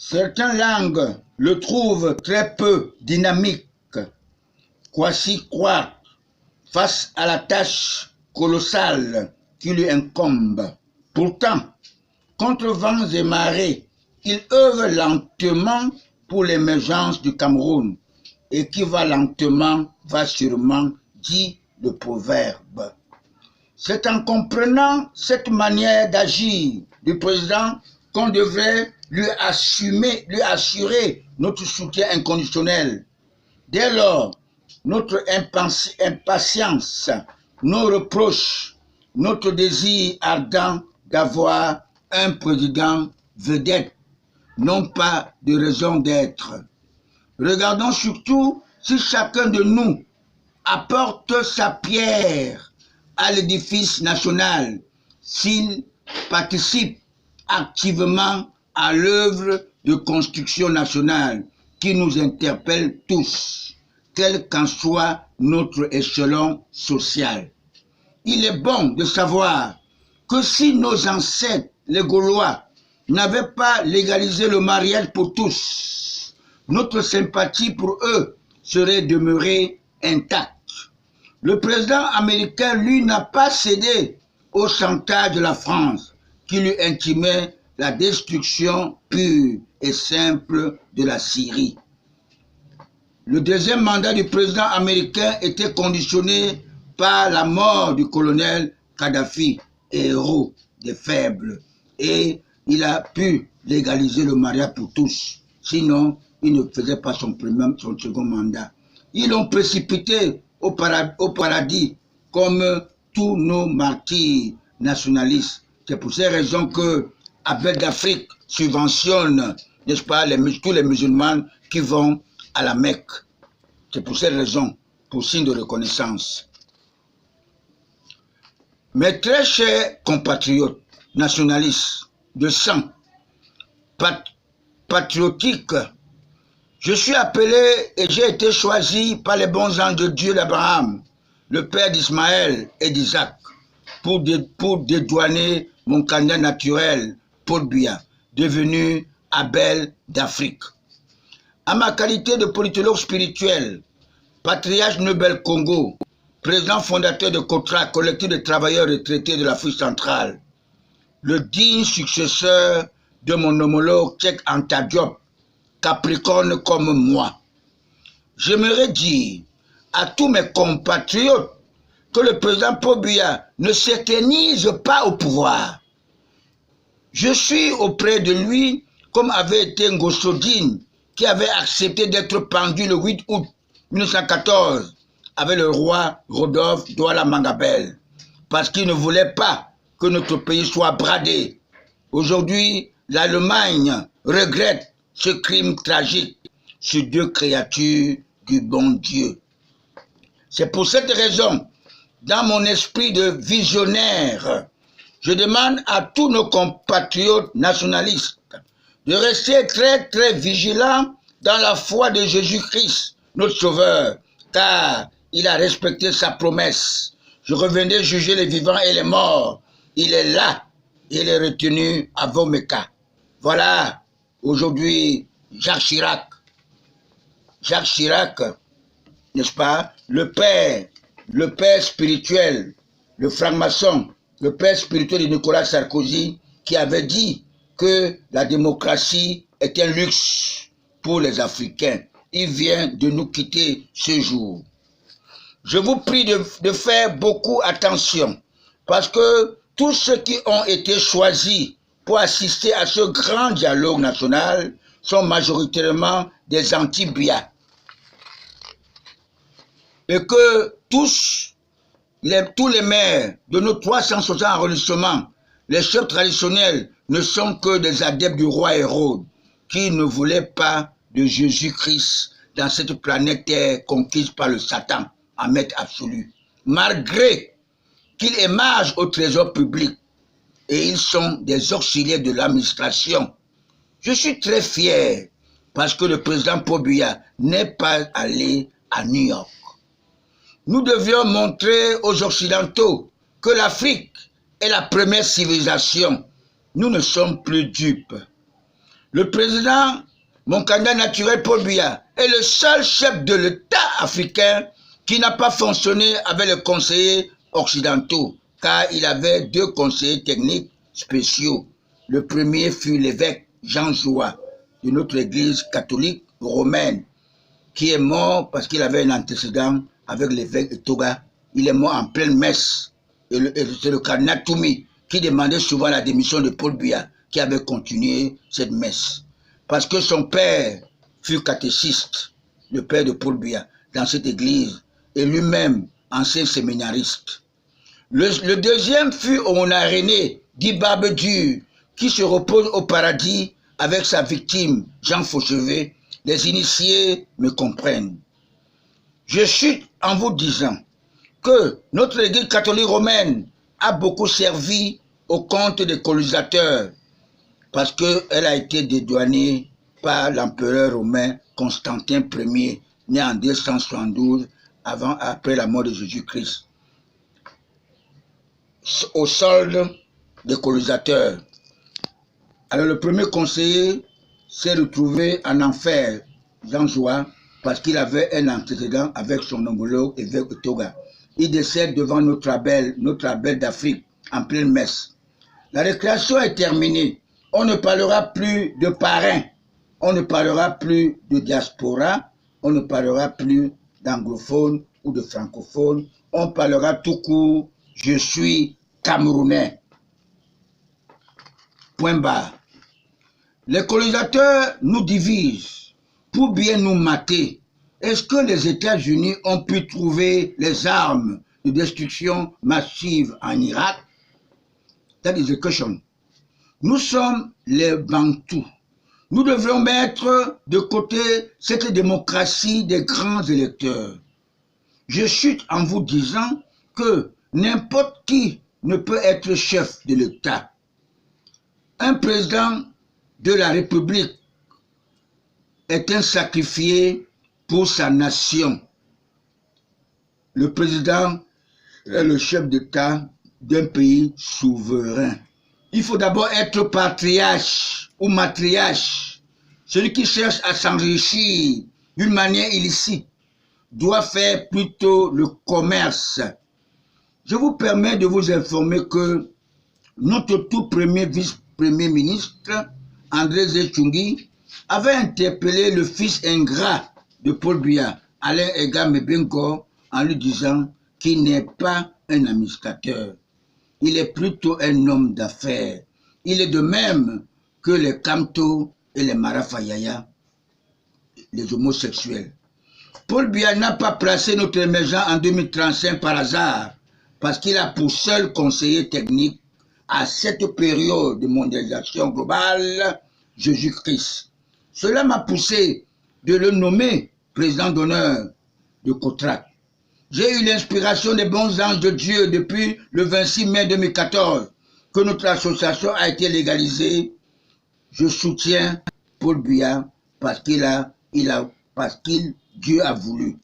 Certaines langues le trouvent très peu dynamique, quasi croire face à la tâche colossale qui lui incombe. Pourtant, contre vents et marées, il œuvre lentement pour l'émergence du Cameroun, et qui va lentement, va sûrement, dit le proverbe. C'est en comprenant cette manière d'agir du président qu'on devrait lui assurer notre soutien inconditionnel. Dès lors, notre impatience, nos reproches, notre désir ardent d'avoir un président vedette n'ont pas de raison d'être. Regardons surtout si chacun de nous apporte sa pierre à l'édifice national, s'il participe activement à l'œuvre de construction nationale qui nous interpelle tous, quel qu'en soit notre échelon social. Il est bon de savoir que si nos ancêtres, les Gaulois, n'avaient pas légalisé le mariage pour tous, notre sympathie pour eux serait demeurée intacte. Le président américain, lui, n'a pas cédé au chantage de la France, qui lui intimait la destruction pure et simple de la Syrie. Le deuxième mandat du président américain était conditionné par la mort du colonel Kadhafi, héros des faibles, et il a pu légaliser le mariage pour tous. Sinon, il ne faisait pas son second mandat. Ils l'ont précipité au paradis comme tous nos martyrs nationalistes. C'est pour ces raisons que Abel d'Afrique subventionne, n'est-ce pas, tous les musulmans qui vont à la Mecque. C'est pour ces raisons, pour signe de reconnaissance. Mes très chers compatriotes nationalistes de sang, patriotiques, je suis appelé et j'ai été choisi par les bons anges de Dieu d'Abraham, le père d'Ismaël et d'Isaac, pour dédouaner mon candidat naturel, Paul Biya, devenu Abel d'Afrique. À ma qualité de politologue spirituel, patriarche Nobel Congo, président fondateur de COTRA, collectif de travailleurs retraités de l'Afrique centrale, le digne successeur de mon homologue Cheikh Anta Diop, Capricorne comme moi. J'aimerais dire à tous mes compatriotes que le président Paul Biya ne s'éternise pas au pouvoir. Je suis auprès de lui comme avait été Ngosodine, qui avait accepté d'être pendu le 8 août 1914 avec le roi Rodolphe Douala Mangabel, parce qu'il ne voulait pas que notre pays soit bradé. Aujourd'hui, l'Allemagne regrette ce crime tragique sur deux créatures du bon Dieu. C'est pour cette raison, dans mon esprit de visionnaire, je demande à tous nos compatriotes nationalistes de rester très très vigilants dans la foi de Jésus-Christ, notre Sauveur, car il a respecté sa promesse. Je reviendrai juger les vivants et les morts. Il est là, il est retenu à Vomeka. Voilà, aujourd'hui, Jacques Chirac, n'est-ce pas, le père spirituel, le franc-maçon, le père spirituel de Nicolas Sarkozy, qui avait dit que la démocratie est un luxe pour les Africains. Il vient de nous quitter ce jour. Je vous prie de faire beaucoup attention, parce que tous ceux qui ont été choisis pour assister à ce grand dialogue national sont majoritairement des anti-Biya. Et que tous les maires de nos 360 arrondissements, les chefs traditionnels, ne sont que des adeptes du roi Hérode, qui ne voulaient pas de Jésus-Christ dans cette planète Terre conquise par le Satan, en maître absolu, malgré qu'ils émargent au trésor public et ils sont des auxiliaires de l'administration. Je suis très fier parce que le président Paul Biya n'est pas allé à New York. Nous devions montrer aux Occidentaux que l'Afrique est la première civilisation. Nous ne sommes plus dupes. Le président, mon candidat naturel Paul Biya, est le seul chef de l'État africain qui n'a pas fonctionné avec les conseillers occidentaux, car il avait 2 conseillers techniques spéciaux. Le premier fut l'évêque Jean Joua de notre église catholique romaine, qui est mort parce qu'il avait un antécédent avec l'évêque Etoga. Il est mort en pleine messe. Et c'est le cardinal Toumi qui demandait souvent la démission de Paul Biya, qui avait continué cette messe. Parce que son père fut catéchiste, le père de Paul Biya, dans cette église, et lui-même ancien séminariste. Le deuxième fut René, dit Barbe-Dure, qui se repose au paradis avec sa victime, Jean Fauchevet. Les initiés me comprennent. Je chute en vous disant que notre église catholique romaine a beaucoup servi au compte des colonisateurs parce qu'elle a été dédouanée par l'empereur romain Constantin Ier, né en 272 après la mort de Jésus-Christ, au solde des colonisateurs. Alors le premier conseiller s'est retrouvé en enfer, Jean Joua, parce qu'il avait un antécédent avec son homologue évêque Toga. Il décède devant notre abbé d'Afrique, en pleine messe. La récréation est terminée. On ne parlera plus de parrains, on ne parlera plus de diaspora, on ne parlera plus d'anglophones ou de francophones. On parlera tout court, je suis Camerounais. Point barre. Les colonisateurs nous divisent pour bien nous mater. Est-ce que les États-Unis ont pu trouver les armes de destruction massive en Irak? That is the question. Nous sommes les Bantous. Nous devons mettre de côté cette démocratie des grands électeurs. Je chute en vous disant que n'importe qui ne peut être chef de l'État. Un président de la République est un sacrifié pour sa nation. Le président est le chef d'État d'un pays souverain. Il faut d'abord être patriarche ou matriarche. Celui qui cherche à s'enrichir d'une manière illicite doit faire plutôt le commerce. Je vous permets de vous informer que notre tout premier vice-premier ministre, André Zechungi, avait interpellé le fils ingrat de Paul Biya, Alain Egame Benko, en lui disant qu'il n'est pas un administrateur. Il est plutôt un homme d'affaires. Il est de même que les Kamto et les Marafayaya, les homosexuels. Paul Biya n'a pas placé notre émergent en 2035 par hasard, parce qu'il a pour seul conseiller technique à cette période de mondialisation globale, Jésus-Christ. Cela m'a poussé de le nommer président d'honneur de COTRAC. J'ai eu l'inspiration des bons anges de Dieu depuis le 26 mai 2014 que notre association a été légalisée. Je soutiens Paul Biya parce qu'il Dieu a voulu.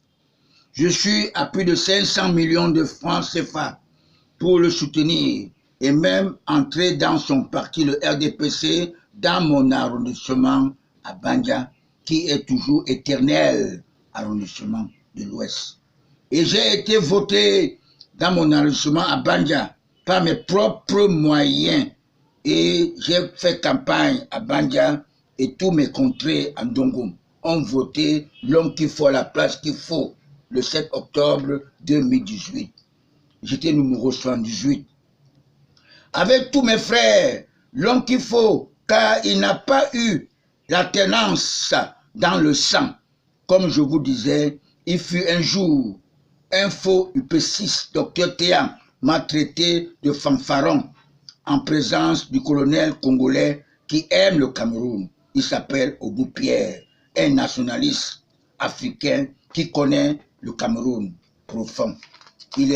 Je suis à plus de 500 millions de francs CFA pour le soutenir et même entrer dans son parti, le RDPC, dans mon arrondissement à Bandia, qui est toujours éternel arrondissement de l'Ouest. Et j'ai été voté dans mon arrondissement à Bandia par mes propres moyens. Et j'ai fait campagne à Bandia et tous mes contrées en Ndongo ont voté l'homme qu'il faut à la place qu'il faut le 7 octobre 2018. J'étais numéro 78. Avec tous mes frères, l'homme qu'il faut, car il n'a pas eu l'alternance dans le sang. Comme je vous disais, il fut un jour, un faux UP6, docteur Théan, m'a traité de fanfaron en présence du colonel congolais qui aime le Cameroun. Il s'appelle Obou Pierre, un nationaliste africain qui connaît le Cameroun profond. Il est